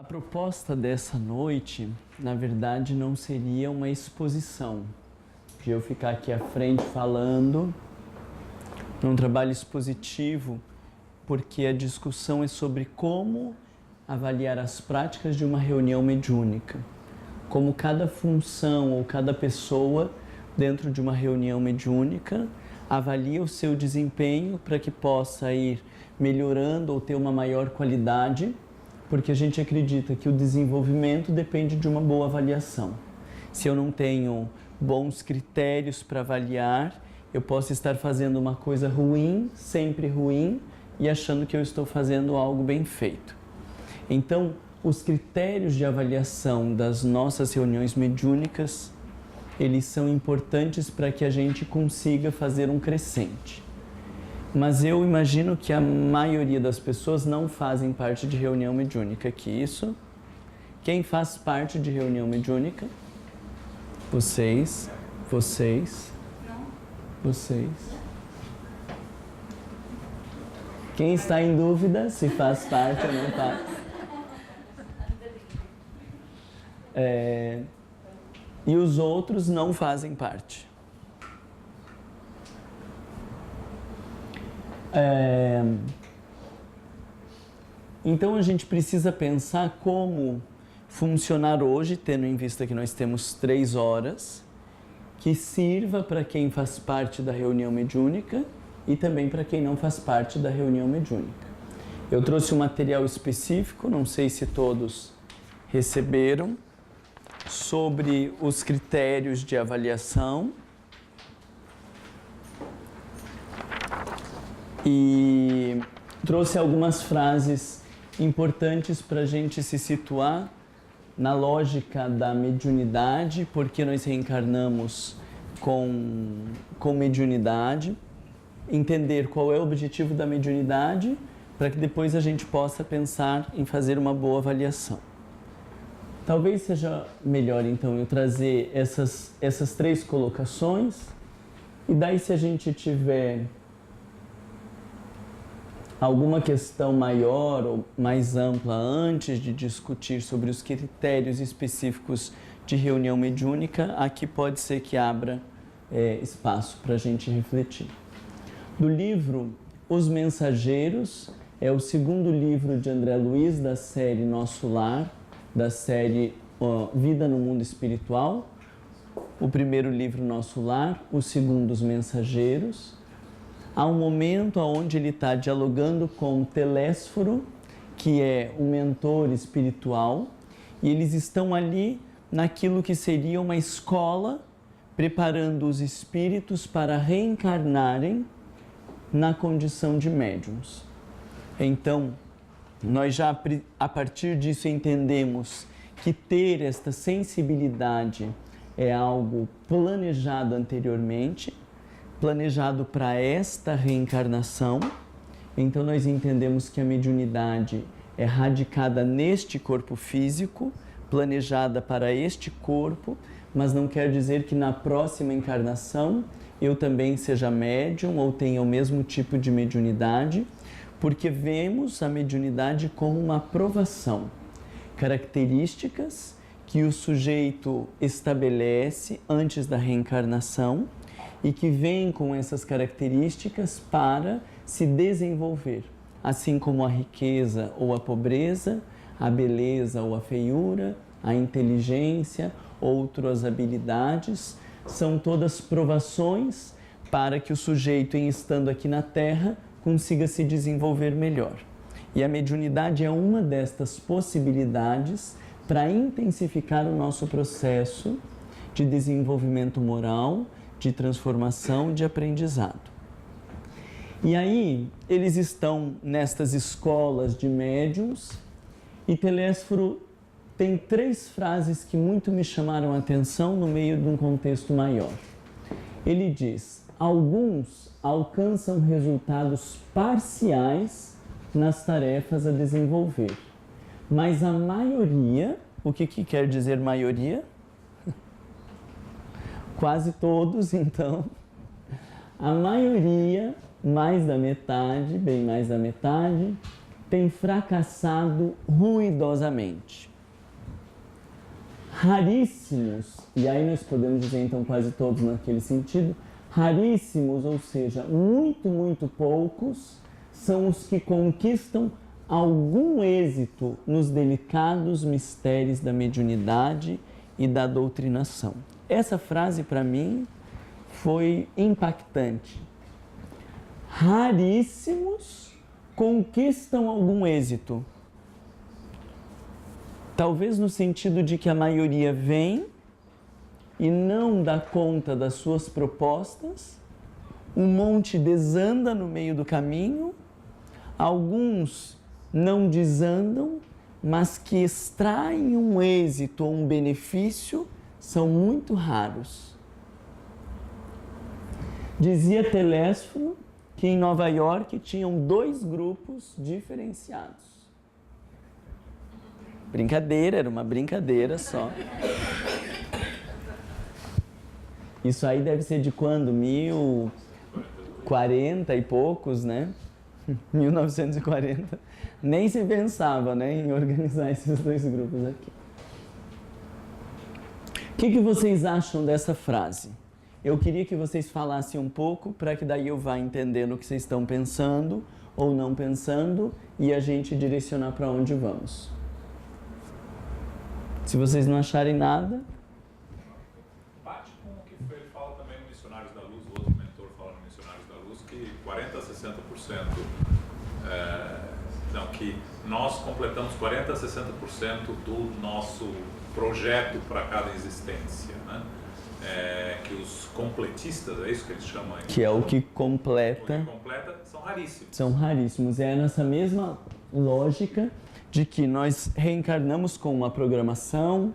A proposta dessa noite, na verdade, não seria uma exposição, de eu ficar aqui à frente falando, num trabalho expositivo, porque a discussão é sobre como avaliar as práticas de uma reunião mediúnica, como cada função ou cada pessoa dentro de uma reunião mediúnica avalia o seu desempenho para que possa ir melhorando ou ter uma maior qualidade, porque a gente acredita que o desenvolvimento depende de uma boa avaliação. Se eu não tenho bons critérios para avaliar, eu posso estar fazendo uma coisa ruim, sempre ruim, e achando que eu estou fazendo algo bem feito. Então, os critérios de avaliação das nossas reuniões mediúnicas, eles são importantes para que a gente consiga fazer um crescente. Mas eu imagino que a maioria das pessoas não fazem parte de reunião mediúnica aqui. Isso? Quem faz parte de reunião mediúnica? Vocês. Quem está em dúvida se faz parte ou não faz? E os outros não fazem parte. Então a gente precisa pensar como funcionar hoje, tendo em vista que nós temos 3 horas, que sirva para quem faz parte da reunião mediúnica e também para quem não faz parte da reunião mediúnica. Eu trouxe um material específico, não sei se todos receberam, sobre os critérios de avaliação. E trouxe algumas frases importantes para a gente se situar na lógica da mediunidade, porque nós reencarnamos com mediunidade, entender qual é o objetivo da mediunidade, para que depois a gente possa pensar em fazer uma boa avaliação. Talvez seja melhor, então, eu trazer essas 3 colocações, e daí se a gente tiver alguma questão maior ou mais ampla antes de discutir sobre os critérios específicos de reunião mediúnica, aqui pode ser que abra espaço para a gente refletir. Do livro Os Mensageiros, é o 2º livro de André Luiz da série Nosso Lar, da série Vida no Mundo Espiritual. O 1º livro, Nosso Lar, o 2º, Os Mensageiros. Há um momento onde ele está dialogando com Telésforo, que é um mentor espiritual, e eles estão ali naquilo que seria uma escola, preparando os espíritos para reencarnarem na condição de médiuns. Então, nós já a partir disso entendemos que ter esta sensibilidade é algo planejado anteriormente, planejado para esta reencarnação. Então nós entendemos que a mediunidade é radicada neste corpo físico, planejada para este corpo, mas não quer dizer que na próxima encarnação eu também seja médium ou tenha o mesmo tipo de mediunidade, porque vemos a mediunidade como uma provação, características que o sujeito estabelece antes da reencarnação e que vem com essas características para se desenvolver, assim como a riqueza ou a pobreza, a beleza ou a feiura, a inteligência, outras habilidades, são todas provações para que o sujeito, em estando aqui na Terra, consiga se desenvolver melhor. E a mediunidade é uma destas possibilidades para intensificar o nosso processo de desenvolvimento moral, de transformação, de aprendizado. E aí, eles estão nestas escolas de médiuns, e Telésforo tem 3 frases que muito me chamaram a atenção no meio de um contexto maior. Ele diz: alguns alcançam resultados parciais nas tarefas a desenvolver, mas a maioria, o que quer dizer maioria? Quase todos, então, a maioria, mais da metade, bem mais da metade, tem fracassado ruidosamente. Raríssimos, e aí nós podemos dizer então quase todos naquele sentido, raríssimos, ou seja, muito, muito poucos, são os que conquistam algum êxito nos delicados mistérios da mediunidade e da doutrinação. Essa frase, para mim, foi impactante. Raríssimos conquistam algum êxito. Talvez no sentido de que a maioria vem e não dá conta das suas propostas, um monte desanda no meio do caminho, alguns não desandam, mas que extraem um êxito ou um benefício são muito raros. Dizia Telésforo que em Nova York tinham 2 grupos diferenciados. Brincadeira, era uma brincadeira só. Isso aí deve ser de quando? 1040 e poucos, né? 1940. Nem se pensava, né, em organizar esses 2 grupos aqui. O que vocês acham dessa frase? Eu queria que vocês falassem um pouco para que daí eu vá entendendo o que vocês estão pensando ou não pensando e a gente direcionar para onde vamos. Se vocês não acharem nada... Bate com o que ele fala também no Missionários da Luz, o outro mentor fala no Missionários da Luz, que 40% a 60%, que nós completamos 40% a 60% do nosso projeto para cada existência, né? Que os completistas, é isso que eles chamam aí? Que é o que completa. O que completa são raríssimos. São raríssimos. É nessa mesma lógica de que nós reencarnamos com uma programação,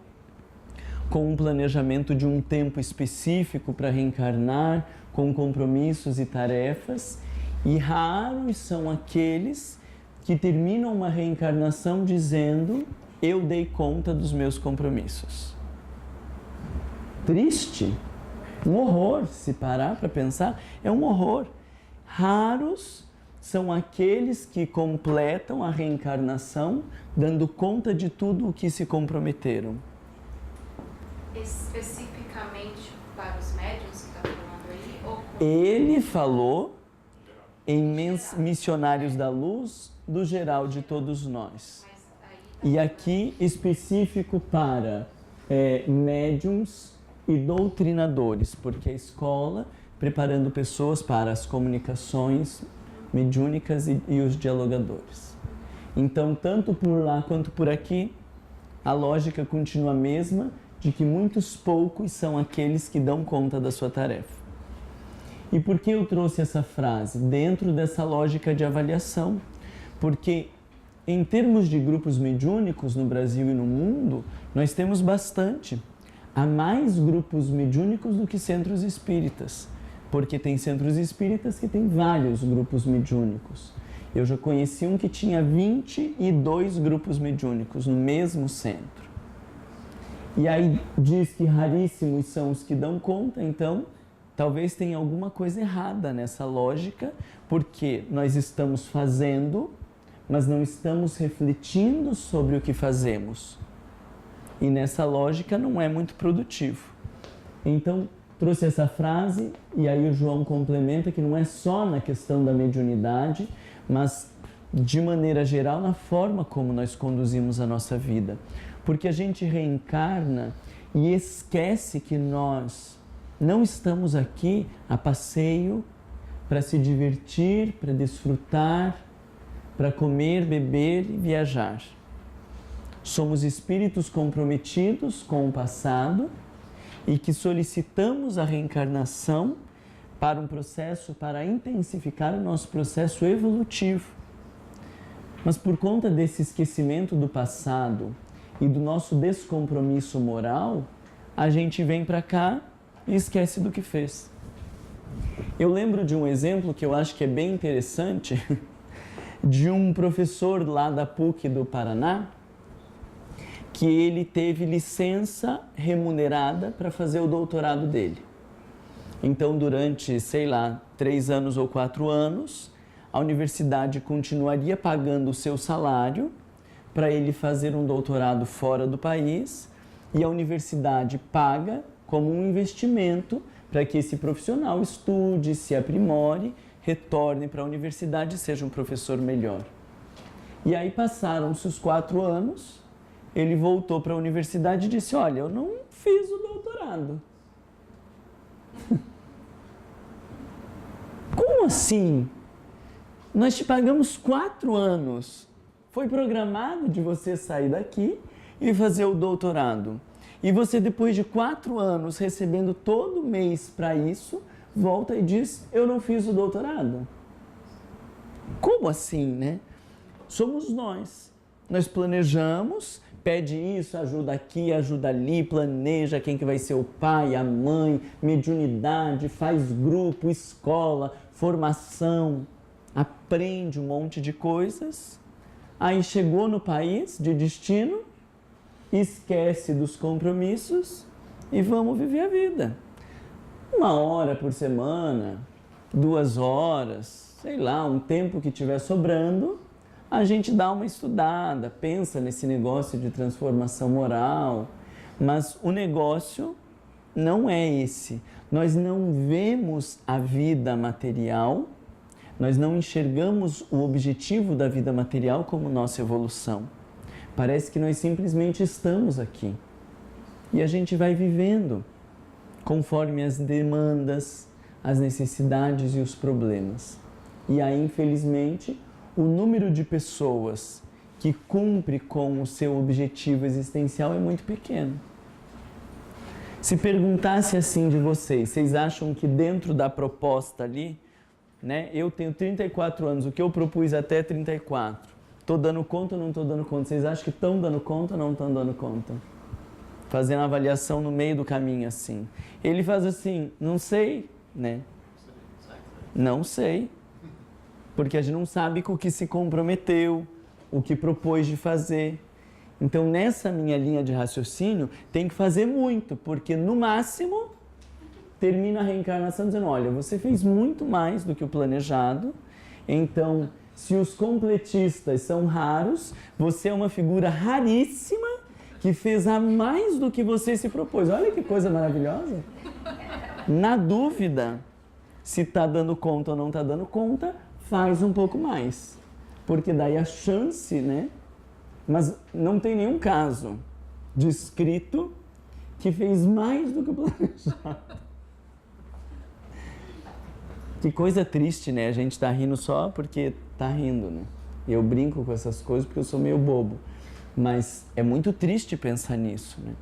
com um planejamento de um tempo específico para reencarnar, com compromissos e tarefas, e raros são aqueles que terminam uma reencarnação dizendo: eu dei conta dos meus compromissos. Triste, um horror, se parar para pensar, é um horror. Raros são aqueles que completam a reencarnação dando conta de tudo o que se comprometeram. Especificamente para os médiuns que está falando aí? Ou... Ele falou em Missionários da Luz, do geral de todos nós. E aqui específico para médiuns e doutrinadores, porque a escola preparando pessoas para as comunicações mediúnicas e os dialogadores. Então, tanto por lá quanto por aqui, a lógica continua a mesma, de que muitos poucos são aqueles que dão conta da sua tarefa. E por que eu trouxe essa frase? Dentro dessa lógica de avaliação. Porque, em termos de grupos mediúnicos no Brasil e no mundo, nós temos bastante. Há mais grupos mediúnicos do que centros espíritas, porque tem centros espíritas que têm vários grupos mediúnicos. Eu já conheci um que tinha 22 grupos mediúnicos no mesmo centro. E aí diz que raríssimos são os que dão conta, então talvez tenha alguma coisa errada nessa lógica, porque nós estamos fazendo, mas não estamos refletindo sobre o que fazemos. E nessa lógica não é muito produtivo. Então, trouxe essa frase e aí o João complementa que não é só na questão da mediunidade, mas de maneira geral na forma como nós conduzimos a nossa vida. Porque a gente reencarna e esquece que nós não estamos aqui a passeio para se divertir, para desfrutar, para comer, beber e viajar. Somos espíritos comprometidos com o passado e que solicitamos a reencarnação para um processo, para intensificar o nosso processo evolutivo. Mas por conta desse esquecimento do passado e do nosso descompromisso moral, a gente vem para cá e esquece do que fez. Eu lembro de um exemplo que eu acho que é bem interessante, de um professor lá da PUC do Paraná, que ele teve licença remunerada para fazer o doutorado dele. Então, durante, 3 anos ou 4 anos, a universidade continuaria pagando o seu salário para ele fazer um doutorado fora do país, e a universidade paga como um investimento para que esse profissional estude, se aprimore, retorne para a universidade e seja um professor melhor. E aí passaram-se os 4 anos, ele voltou para a universidade e disse: olha, eu não fiz o doutorado. Como assim? Nós te pagamos 4 anos. Foi programado de você sair daqui e fazer o doutorado. E você, depois de 4 anos recebendo todo mês para isso, volta e diz: eu não fiz o doutorado. Como assim, né? Somos nós. Nós planejamos, pede isso, ajuda aqui, ajuda ali, planeja quem que vai ser o pai, a mãe, mediunidade, faz grupo, escola, formação, aprende um monte de coisas. Aí chegou no país de destino, esquece dos compromissos e vamos viver a vida. 1 hora por semana, 2 horas, sei lá, um tempo que tiver sobrando, a gente dá uma estudada, pensa nesse negócio de transformação moral, mas o negócio não é esse. Nós não vemos a vida material, nós não enxergamos o objetivo da vida material como nossa evolução. Parece que nós simplesmente estamos aqui e a gente vai vivendo conforme as demandas, as necessidades e os problemas. E aí, infelizmente, o número de pessoas que cumpre com o seu objetivo existencial é muito pequeno. Se perguntasse assim de vocês acham que dentro da proposta ali, né, eu tenho 34 anos, o que eu propus até 34, estou dando conta ou não estou dando conta? Vocês acham que estão dando conta ou não estão dando conta? Fazendo a avaliação no meio do caminho assim. Ele faz assim, não sei, né? Não sei. Porque a gente não sabe com o que se comprometeu, o que propôs de fazer. Então, nessa minha linha de raciocínio, tem que fazer muito, porque no máximo termina a reencarnação dizendo: olha, você fez muito mais do que o planejado, então, se os completistas são raros, você é uma figura raríssima que fez a mais do que você se propôs. Olha que coisa maravilhosa! Na dúvida, se está dando conta ou não está dando conta, faz um pouco mais, porque daí a chance, né? Mas não tem nenhum caso descrito que fez mais do que o planejado. Que coisa triste, né? A gente tá rindo só porque tá rindo, né? Eu brinco com essas coisas porque eu sou meio bobo, mas é muito triste pensar nisso, né?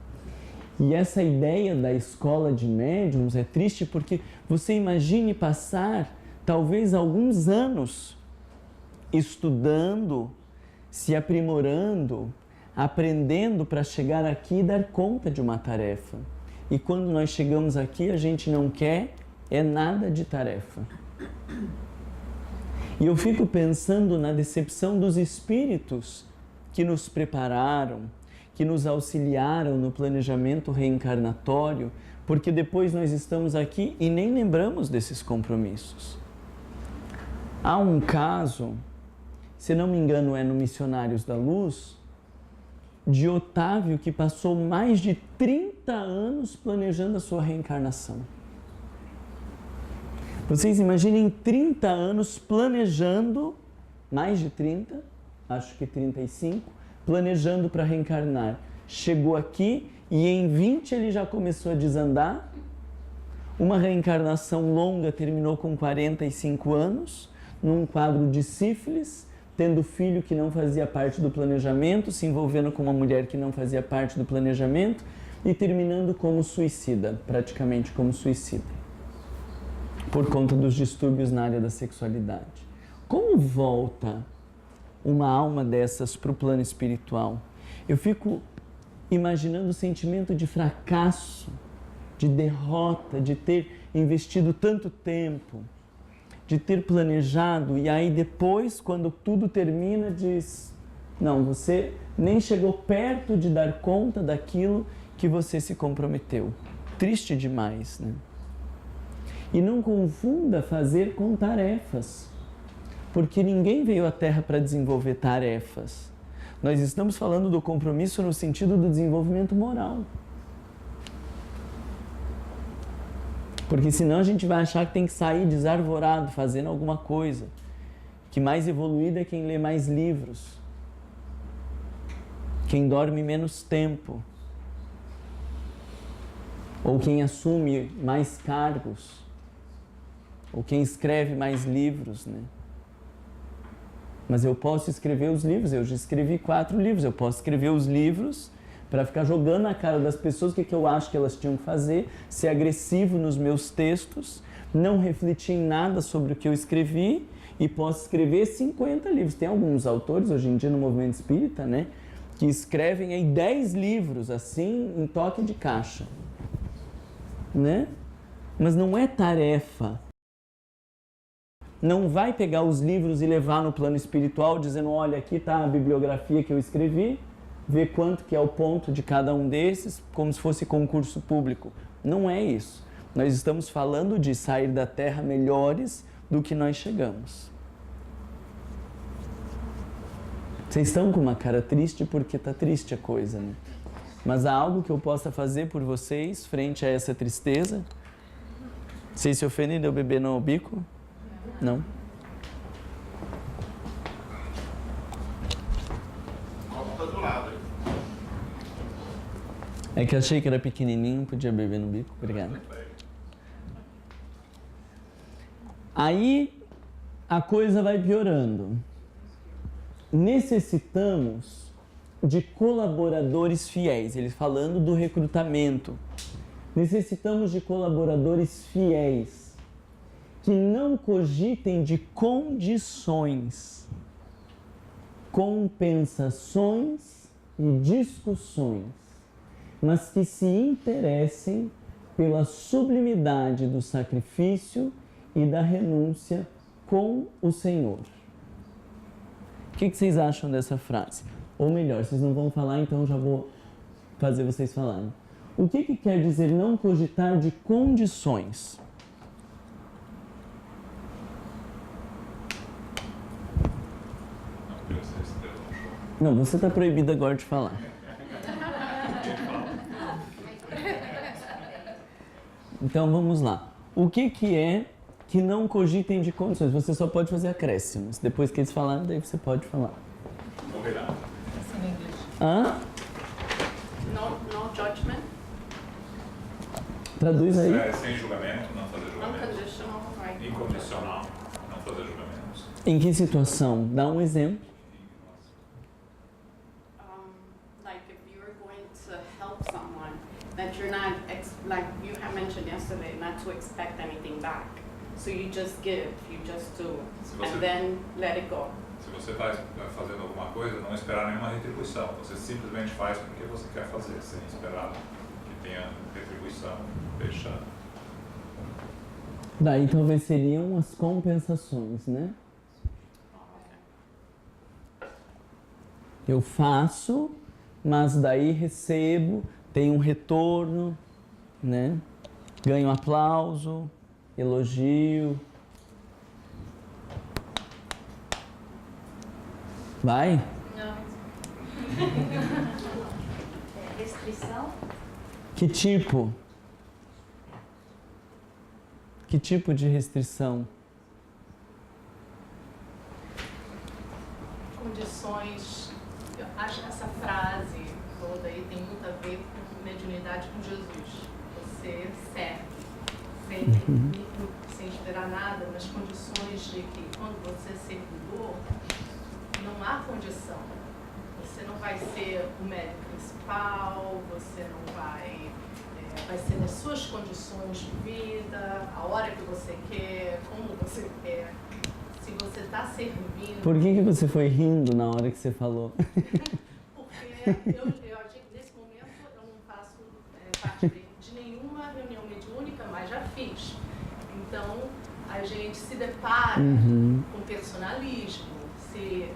E essa ideia da escola de médiums é triste porque você imagine passar talvez alguns anos estudando, se aprimorando, aprendendo para chegar aqui e dar conta de uma tarefa. E quando nós chegamos aqui, a gente não quer nada de tarefa. E eu fico pensando na decepção dos espíritos que nos prepararam, que nos auxiliaram no planejamento reencarnatório, porque depois nós estamos aqui e nem lembramos desses compromissos. Há um caso, se não me engano é no Missionários da Luz, de Otávio que passou mais de 30 anos planejando a sua reencarnação. Vocês imaginem 30 anos planejando, mais de 30, acho que 35, planejando para reencarnar. Chegou aqui e em 20 ele já começou a desandar. Uma reencarnação longa terminou com 45 anos, num quadro de sífilis, tendo filho que não fazia parte do planejamento, se envolvendo com uma mulher que não fazia parte do planejamento e terminando como suicida, praticamente como suicida, por conta dos distúrbios na área da sexualidade. Como volta uma alma dessas para o plano espiritual? Eu fico imaginando o sentimento de fracasso, de derrota, de ter investido tanto tempo, de ter planejado e aí depois, quando tudo termina, diz: não, você nem chegou perto de dar conta daquilo que você se comprometeu. Triste demais, né? E não confunda fazer com tarefas. Porque ninguém veio à Terra para desenvolver tarefas. Nós estamos falando do compromisso no sentido do desenvolvimento moral. Porque senão a gente vai achar que tem que sair desarvorado, fazendo alguma coisa. Que mais evoluído é quem lê mais livros. Quem dorme menos tempo. Ou quem assume mais cargos. Ou quem escreve mais livros, né? Mas eu posso escrever os livros, eu já escrevi 4 livros, eu posso escrever os livros para ficar jogando na cara das pessoas o que eu acho que elas tinham que fazer, ser agressivo nos meus textos, não refletir em nada sobre o que eu escrevi e posso escrever 50 livros. Tem alguns autores hoje em dia no movimento espírita, né, que escrevem aí 10 livros assim em toque de caixa, né? Mas não é tarefa. Não vai pegar os livros e levar no plano espiritual dizendo, olha, aqui está a bibliografia que eu escrevi, ver quanto que é o ponto de cada um desses, como se fosse concurso público. Não é isso. Nós estamos falando de sair da Terra melhores do que nós chegamos. Vocês estão com uma cara triste porque está triste a coisa, né? Mas há algo que eu possa fazer por vocês frente a essa tristeza? Vocês se ofendem de eu beber no bico? Não? É que eu achei que era pequenininho, podia beber no bico. Obrigado. Aí a coisa vai piorando. Necessitamos de colaboradores fiéis. Eles falando do recrutamento. Necessitamos de colaboradores fiéis que não cogitem de condições, compensações e discussões, mas que se interessem pela sublimidade do sacrifício e da renúncia com o Senhor. O que vocês acham dessa frase? Ou melhor, vocês não vão falar, então eu já vou fazer vocês falarem. O que quer dizer não cogitar de condições? Não, você está proibido agora de falar. Então vamos lá. O que é que não cogitem de condições? Você só pode fazer acréscimos. Depois que eles falarem, daí você pode falar. Hã? No judgment. Traduz aí. Sem julgamento, não fazer julgamento. Unconditional, right? Incondicional, não fazer julgamentos. Em que situação? Dá um exemplo. Like if you're going to help someone, that you're not, like you had mentioned yesterday, not to expect anything back. So you just give, you just do, and then let it go. Se você está fazendo alguma coisa, não esperar nenhuma retribuição. Você simplesmente faz porque você quer fazer, sem esperar que tenha retribuição. Deixa. Daí talvez seriam as compensações, né? Eu faço, mas daí recebo, tenho um retorno, né? Ganho aplauso, elogio. Vai? Não. Restrição? Que tipo? Que tipo de restrição? Condições. Eu acho que essa frase toda aí tem muito a ver com mediunidade com Jesus. Você serve sem esperar nada, nas condições de que quando você é servidor, não há condição. Você não vai ser o médico principal, você não vai... vai ser nas suas condições de vida, a hora que você quer, como você quer. Se você está servindo... Por que você foi rindo na hora que você falou? Porque nesse momento eu não faço parte de nenhuma reunião mediúnica, mas já fiz. Então, a gente se depara com personalismo, se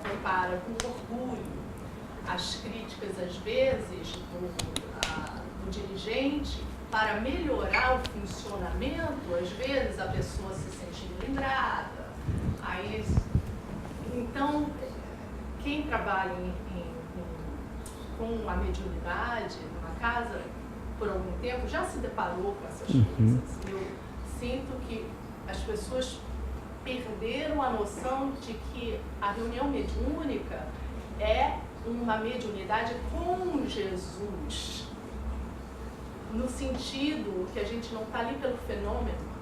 depara com orgulho. As críticas, às vezes, do dirigente, para melhorar o funcionamento, às vezes a pessoa se sente lembrada, Aí, então, quem trabalha com a mediunidade numa casa por algum tempo já se deparou com essas coisas. Eu sinto que as pessoas perderam a noção de que a reunião mediúnica é uma mediunidade com Jesus, no sentido que a gente não está ali pelo fenômeno.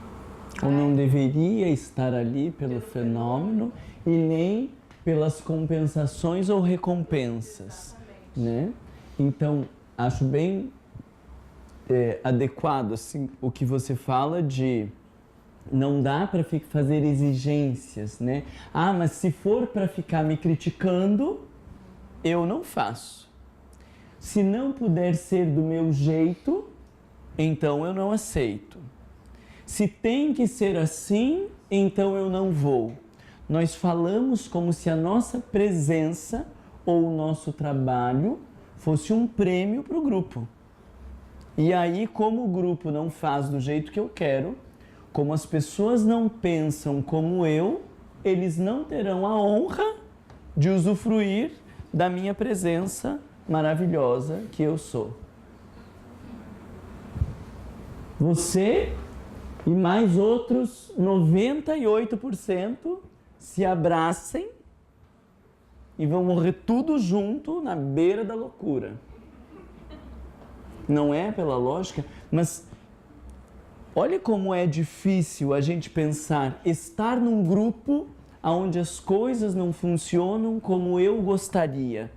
Ou não deveria estar ali pelo fenômeno e nem pelas compensações ou recompensas. Exatamente. Né? Então, acho bem adequado assim, o que você fala de não dá para fazer exigências, né? Ah, mas se for para ficar me criticando, eu não faço. Se não puder ser do meu jeito, então eu não aceito. Se tem que ser assim, então eu não vou. Nós falamos como se a nossa presença ou o nosso trabalho fosse um prêmio para o grupo. E aí, como o grupo não faz do jeito que eu quero, como as pessoas não pensam como eu, eles não terão a honra de usufruir da minha presença maravilhosa que eu sou. Você e mais outros 98% se abracem e vão morrer tudo junto na beira da loucura. Não é pela lógica, mas olha como é difícil a gente pensar, estar num grupo onde as coisas não funcionam como eu gostaria.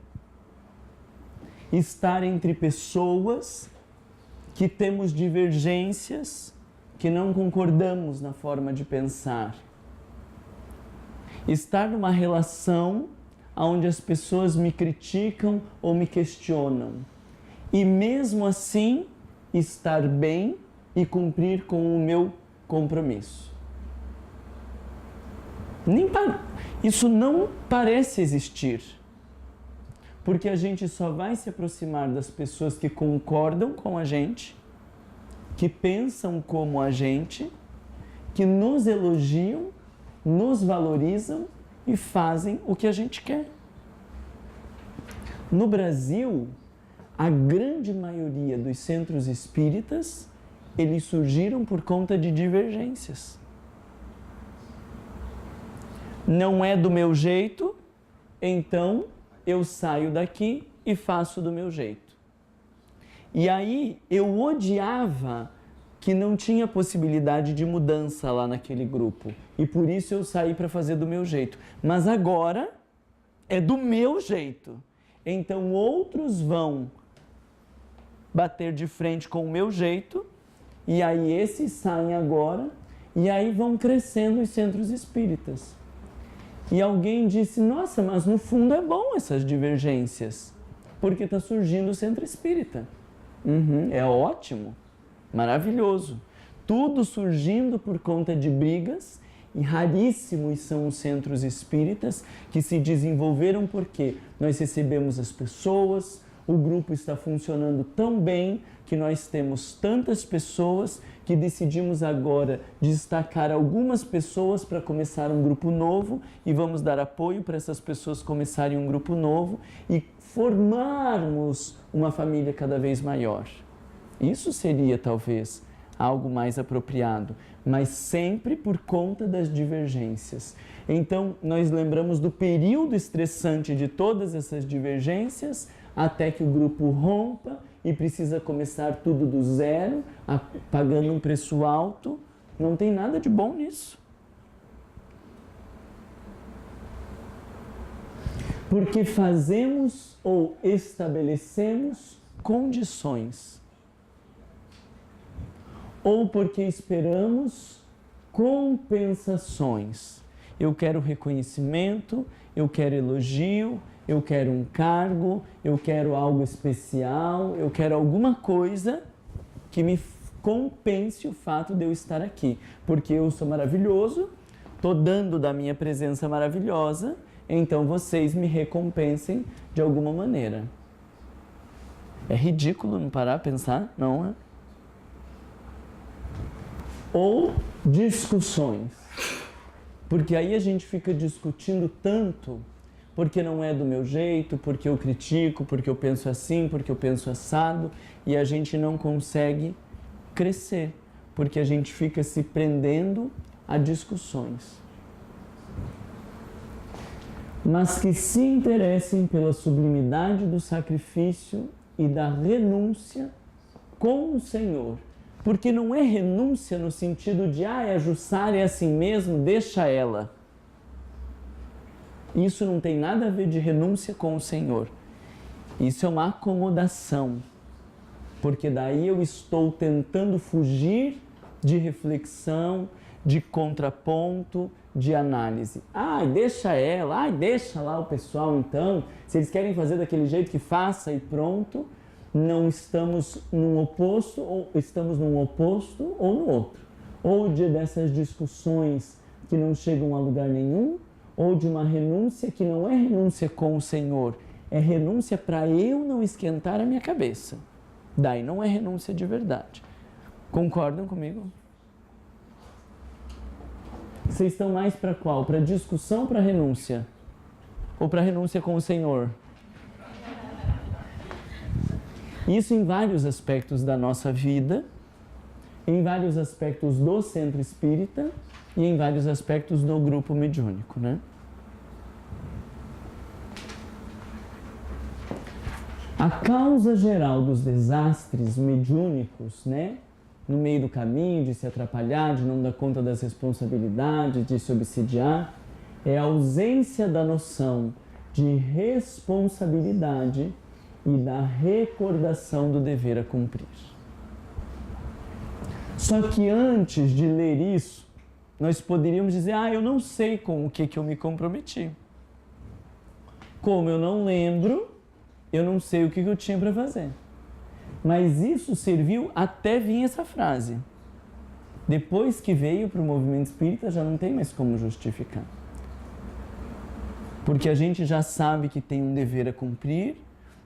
Estar entre pessoas que temos divergências, que não concordamos na forma de pensar. Estar numa relação onde as pessoas me criticam ou me questionam. E mesmo assim, estar bem e cumprir com o meu compromisso. Isso não parece existir. Porque a gente só vai se aproximar das pessoas que concordam com a gente, que pensam como a gente, que nos elogiam, nos valorizam e fazem o que a gente quer. No Brasil, a grande maioria dos centros espíritas, eles surgiram por conta de divergências. Não é do meu jeito, então eu saio daqui e faço do meu jeito. E aí eu odiava que não tinha possibilidade de mudança lá naquele grupo. E por isso eu saí para fazer do meu jeito. Mas agora é do meu jeito. Então outros vão bater de frente com o meu jeito, e aí esses saem agora, e aí vão crescendo os centros espíritas. E alguém disse, nossa, mas no fundo é bom essas divergências, porque está surgindo o centro espírita. É ótimo, maravilhoso. Tudo surgindo por conta de brigas, e raríssimos são os centros espíritas que se desenvolveram porque nós recebemos as pessoas, o grupo está funcionando tão bem que nós temos tantas pessoas que decidimos agora destacar algumas pessoas para começar um grupo novo e vamos dar apoio para essas pessoas começarem um grupo novo e formarmos uma família cada vez maior. Isso seria talvez algo mais apropriado, mas sempre por conta das divergências. Então, nós lembramos do período estressante de todas essas divergências, até que o grupo rompa e precisa começar tudo do zero, pagando um preço alto. Não tem nada de bom nisso. Porque fazemos ou estabelecemos condições. Ou porque esperamos compensações. Eu quero reconhecimento, eu quero elogio, eu quero um cargo, eu quero algo especial, eu quero alguma coisa que me compense o fato de eu estar aqui. Porque eu sou maravilhoso, estou dando da minha presença maravilhosa, então vocês me recompensem de alguma maneira. É ridículo não parar a pensar, não é? Ou discussões. Porque aí a gente fica discutindo tanto, porque não é do meu jeito, porque eu critico, porque eu penso assim, porque eu penso assado, e a gente não consegue crescer, porque a gente fica se prendendo a discussões. Mas que se interessem pela sublimidade do sacrifício e da renúncia com o Senhor. Porque não é renúncia no sentido de, a Jussara é assim mesmo, deixa ela. Isso não tem nada a ver de renúncia com o Senhor. Isso é uma acomodação. Porque daí eu estou tentando fugir de reflexão, de contraponto, de análise. Deixa ela, deixa lá o pessoal então. Se eles querem fazer daquele jeito que faça e pronto. Não estamos num oposto, ou estamos num oposto ou no outro. Ou dessas discussões que não chegam a lugar nenhum, ou de uma renúncia que não é renúncia com o Senhor, é renúncia para eu não esquentar a minha cabeça. Daí não é renúncia de verdade. Concordam comigo? Vocês estão mais para qual? Para discussão ou para renúncia? Ou para renúncia com o Senhor? Isso em vários aspectos da nossa vida, em vários aspectos do centro espírita e em vários aspectos do grupo mediúnico, né? A causa geral dos desastres mediúnicos, né? No meio do caminho, de se atrapalhar, de não dar conta das responsabilidades, de se obsidiar, é a ausência da noção de responsabilidade e da recordação do dever a cumprir. Só que antes de ler isso, nós poderíamos dizer, eu não sei com o que eu me comprometi. Como eu não lembro, eu não sei o que eu tinha para fazer. Mas isso serviu até vir essa frase. Depois que veio para o movimento espírita, já não tem mais como justificar. Porque a gente já sabe que tem um dever a cumprir,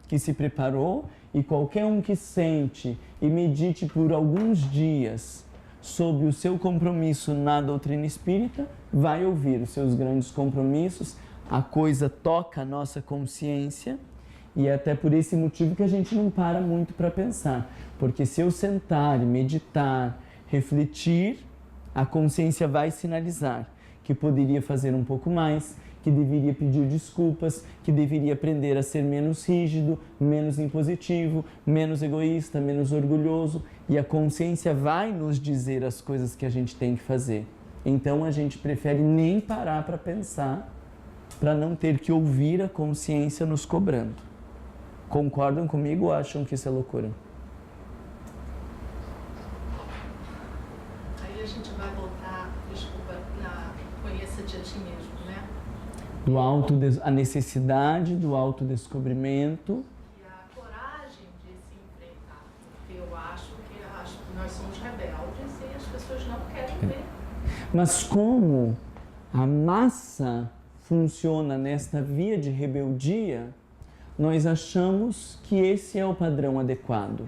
que se preparou, e qualquer um que sente e medite por alguns dias sobre o seu compromisso na doutrina espírita, vai ouvir os seus grandes compromissos, a coisa toca a nossa consciência, e é até por esse motivo que a gente não para muito para pensar. Porque se eu sentar e meditar, refletir, a consciência vai sinalizar que poderia fazer um pouco mais, que deveria pedir desculpas, que deveria aprender a ser menos rígido, menos impositivo, menos egoísta, menos orgulhoso. E a consciência vai nos dizer as coisas que a gente tem que fazer. Então a gente prefere nem parar para pensar, para não ter que ouvir a consciência nos cobrando. Concordam comigo ou acham que isso é loucura? Aí a gente vai voltar, desculpa, na conheça-te a ti mesmo, né? A necessidade do autodescobrimento. E a coragem de se enfrentar. Porque eu acho que nós somos rebeldes e as pessoas não querem ver. Mas como a massa funciona nesta via de rebeldia, nós achamos que esse é o padrão adequado.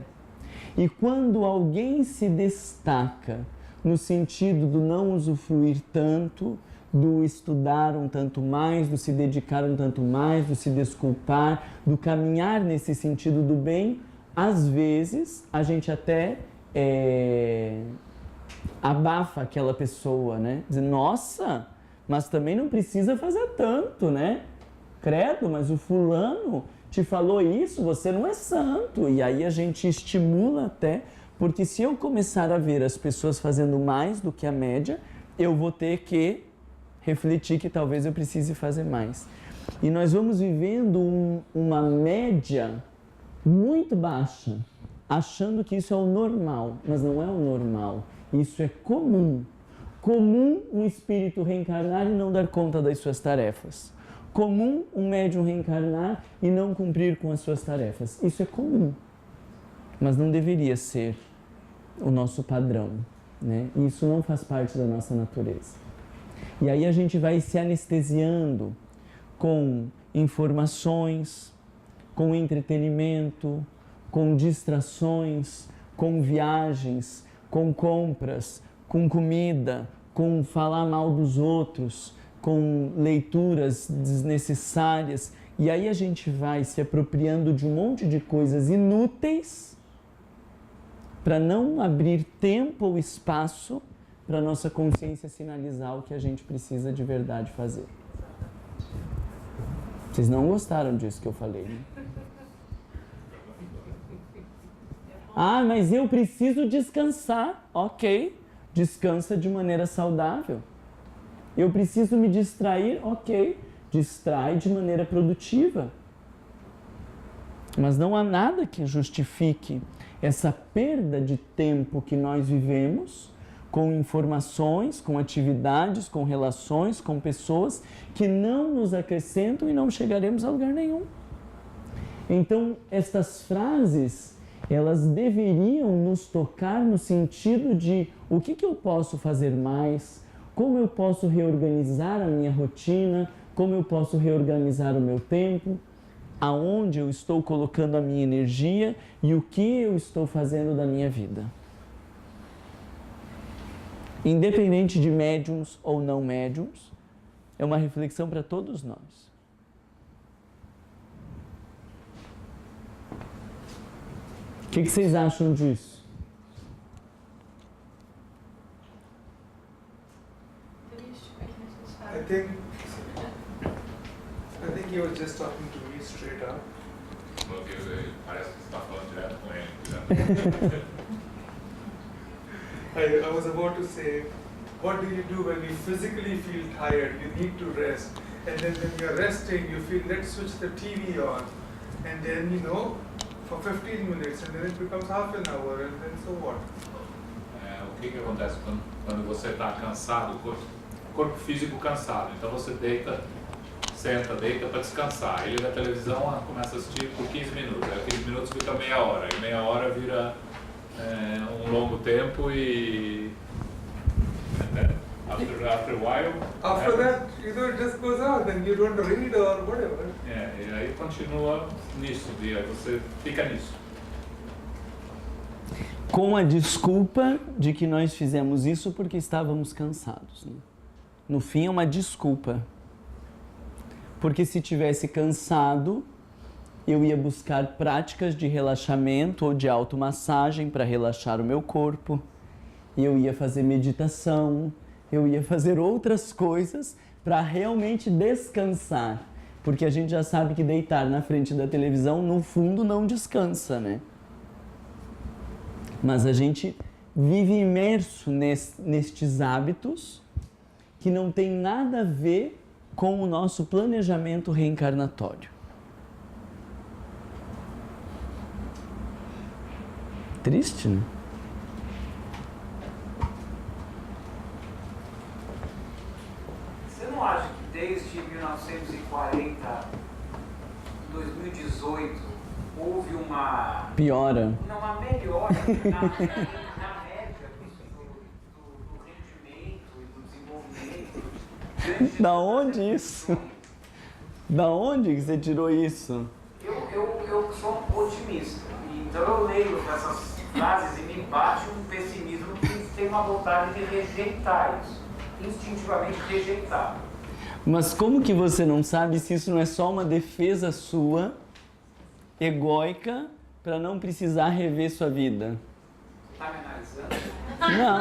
E quando alguém se destaca no sentido do não usufruir tanto, do estudar um tanto mais, do se dedicar um tanto mais, do se desculpar, do caminhar nesse sentido do bem, às vezes a gente até abafa aquela pessoa, né? Diz, nossa, mas também não precisa fazer tanto, né? Credo, mas o fulano te falou isso, você não é santo. E aí a gente estimula até, porque se eu começar a ver as pessoas fazendo mais do que a média, eu vou ter que refletir que talvez eu precise fazer mais. E nós vamos vivendo uma média muito baixa, achando que isso é o normal, mas não é o normal, isso é comum. Comum um espírito reencarnar e não dar conta das suas tarefas. Comum um médium reencarnar e não cumprir com as suas tarefas. Isso é comum, mas não deveria ser o nosso padrão, né? Isso não faz parte da nossa natureza. E aí a gente vai se anestesiando com informações, com entretenimento, com distrações, com viagens, com compras, com comida, com falar mal dos outros, com leituras desnecessárias. E aí a gente vai se apropriando de um monte de coisas inúteis para não abrir tempo ou espaço para a nossa consciência sinalizar o que a gente precisa de verdade fazer. Vocês não gostaram disso que eu falei, né? Ah, mas eu preciso descansar. Ok, descansa de maneira saudável. Eu preciso me distrair. Ok, distrai de maneira produtiva. Mas não há nada que justifique essa perda de tempo que nós vivemos com informações, com atividades, com relações, com pessoas que não nos acrescentam e não chegaremos a lugar nenhum. Então, estas frases, elas deveriam nos tocar no sentido de o que eu posso fazer mais, como eu posso reorganizar a minha rotina, como eu posso reorganizar o meu tempo, aonde eu estou colocando a minha energia e o que eu estou fazendo da minha vida. Independente de médiums ou não médiums, é uma reflexão para todos nós. O que vocês acham disso? I think he was just talking to me straight up. Parece que você está falando direto com ele. I was about to say, what do you do when you physically feel tired? You need to rest. And then when you're resting, you feel, let's switch the TV on. And then, for 15 minutes, and then it becomes half an hour, and then so what? O que acontece quando você está cansado, corpo físico cansado? Então você senta para descansar. Aí liga a televisão, começa a assistir por 15 minutos. Aí 15 minutos fica meia hora. E meia hora vira um longo tempo e... After a while... After that, it just goes on, and you don't read or whatever. E aí continua nisso, e aí você fica nisso. Com a desculpa de que nós fizemos isso porque estávamos cansados, né? No fim é uma desculpa. Porque se tivesse cansado, eu ia buscar práticas de relaxamento ou de automassagem para relaxar o meu corpo. Eu ia fazer meditação, eu ia fazer outras coisas para realmente descansar. Porque a gente já sabe que deitar na frente da televisão, no fundo, não descansa, né? Mas a gente vive imerso nestes hábitos que não tem nada a ver com o nosso planejamento reencarnatório. Triste, né? Você não acha que desde 1940, 2018, houve uma... Piora. Não, uma melhora na média do rendimento e do desenvolvimento? Da onde isso? Da onde que você tirou isso? Eu sou otimista, então eu leio essas frases e me bate um pessimismo que tem uma vontade de rejeitar isso, instintivamente rejeitar. Mas como que você não sabe se isso não é só uma defesa sua, egóica, para não precisar rever sua vida? Tá me analisando? Não.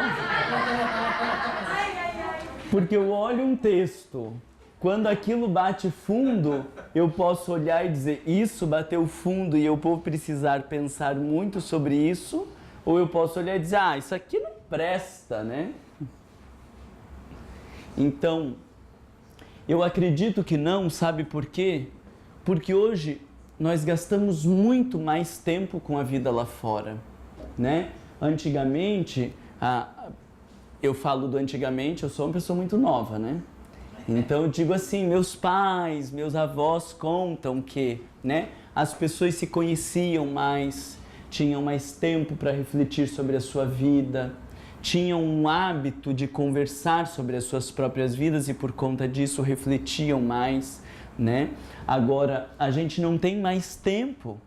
Porque eu olho um texto, quando aquilo bate fundo, eu posso olhar e dizer, isso bateu fundo e eu vou precisar pensar muito sobre isso, ou eu posso olhar e dizer, isso aqui não presta, né? Então, eu acredito que não, sabe por quê? Porque hoje nós gastamos muito mais tempo com a vida lá fora, né? Antigamente, eu falo do antigamente, eu sou uma pessoa muito nova, né? Então eu digo assim, meus pais, meus avós contam que, né, as pessoas se conheciam mais, tinham mais tempo para refletir sobre a sua vida, tinham um hábito de conversar sobre as suas próprias vidas e por conta disso refletiam mais, né? Agora, a gente não tem mais tempo.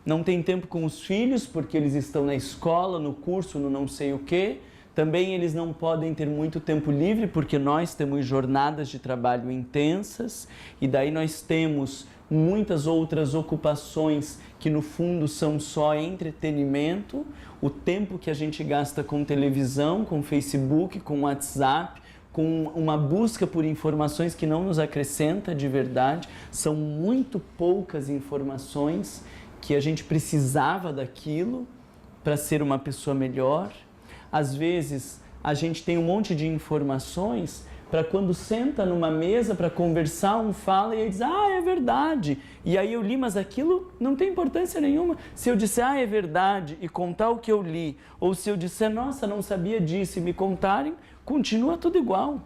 Não tem tempo com os filhos porque eles estão na escola, no curso, no não sei o quê. Também eles não podem ter muito tempo livre, porque nós temos jornadas de trabalho intensas e daí nós temos muitas outras ocupações que no fundo são só entretenimento. O tempo que a gente gasta com televisão, com Facebook, com WhatsApp, com uma busca por informações que não nos acrescenta de verdade, são muito poucas informações que a gente precisava daquilo para ser uma pessoa melhor. Às vezes, a gente tem um monte de informações para quando senta numa mesa para conversar, um fala e ele diz, é verdade. E aí eu li, mas aquilo não tem importância nenhuma. Se eu disser, é verdade, e contar o que eu li, ou se eu disser, nossa, não sabia disso, e me contarem, continua tudo igual.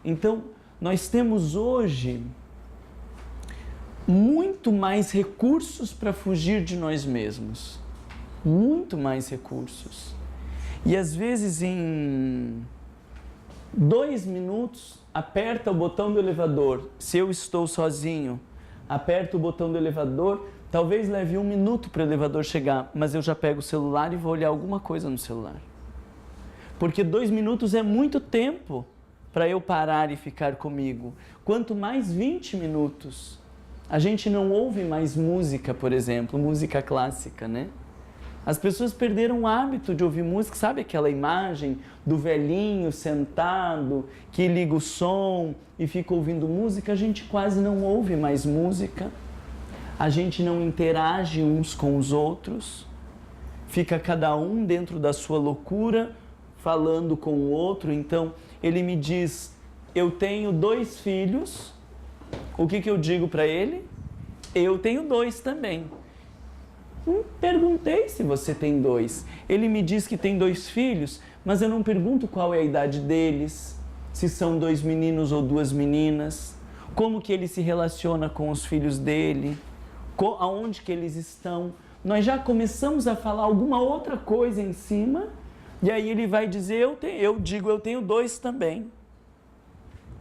Então, nós temos hoje muito mais recursos para fugir de nós mesmos. Muito mais recursos. E às vezes em 2 minutos, aperta o botão do elevador. Se eu estou sozinho, aperta o botão do elevador, talvez leve 1 minuto para o elevador chegar, mas eu já pego o celular e vou olhar alguma coisa no celular. Porque 2 minutos é muito tempo para eu parar e ficar comigo. Quanto mais 20 minutos. A gente não ouve mais música, por exemplo, música clássica, né? As pessoas perderam o hábito de ouvir música, sabe aquela imagem do velhinho sentado, que liga o som e fica ouvindo música? A gente quase não ouve mais música, a gente não interage uns com os outros, fica cada um dentro da sua loucura, falando com o outro. Então, ele me diz, eu tenho 2 filhos, o que eu digo para ele? Eu tenho 2 também. Não perguntei se você tem 2. Ele me diz que tem 2 filhos, mas eu não pergunto qual é a idade deles, se são 2 meninos ou 2 meninas, como que ele se relaciona com os filhos dele, aonde que eles estão. Nós já começamos a falar alguma outra coisa em cima, e aí ele vai dizer, eu digo, eu tenho 2 também.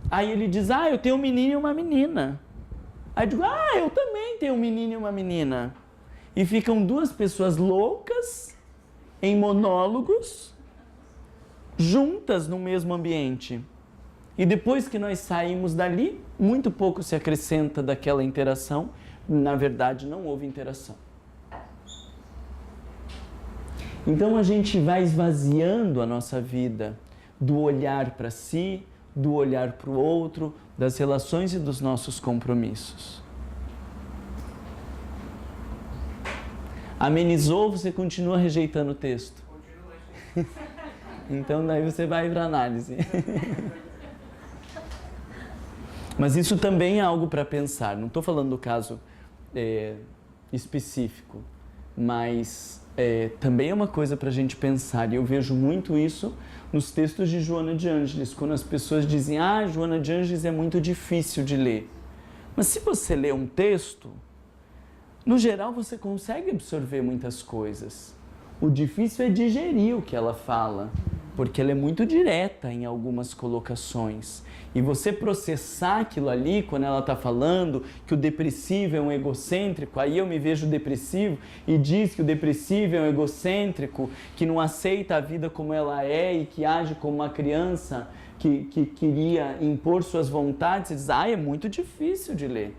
Aí ele diz, eu tenho um menino e uma menina. Aí eu digo, eu também tenho um menino e uma menina. E ficam 2 pessoas loucas, em monólogos, juntas no mesmo ambiente. E depois que nós saímos dali, muito pouco se acrescenta daquela interação. Na verdade, não houve interação. Então a gente vai esvaziando a nossa vida do olhar para si, do olhar para o outro, das relações e dos nossos compromissos. Amenizou, você continua rejeitando o texto? Continua. Então daí você vai para análise. Mas isso também é algo para pensar. Não estou falando do caso específico, mas também é uma coisa para a gente pensar. E eu vejo muito isso nos textos de Joana de Ângeles, quando as pessoas dizem, Joana de Ângeles é muito difícil de ler. Mas se você lê um texto, no geral, você consegue absorver muitas coisas. O difícil é digerir o que ela fala, porque ela é muito direta em algumas colocações. E você processar aquilo ali, quando ela está falando que o depressivo é um egocêntrico, aí eu me vejo depressivo e diz que o depressivo é um egocêntrico, que não aceita a vida como ela é e que age como uma criança que queria impor suas vontades. Você diz, é muito difícil de ler.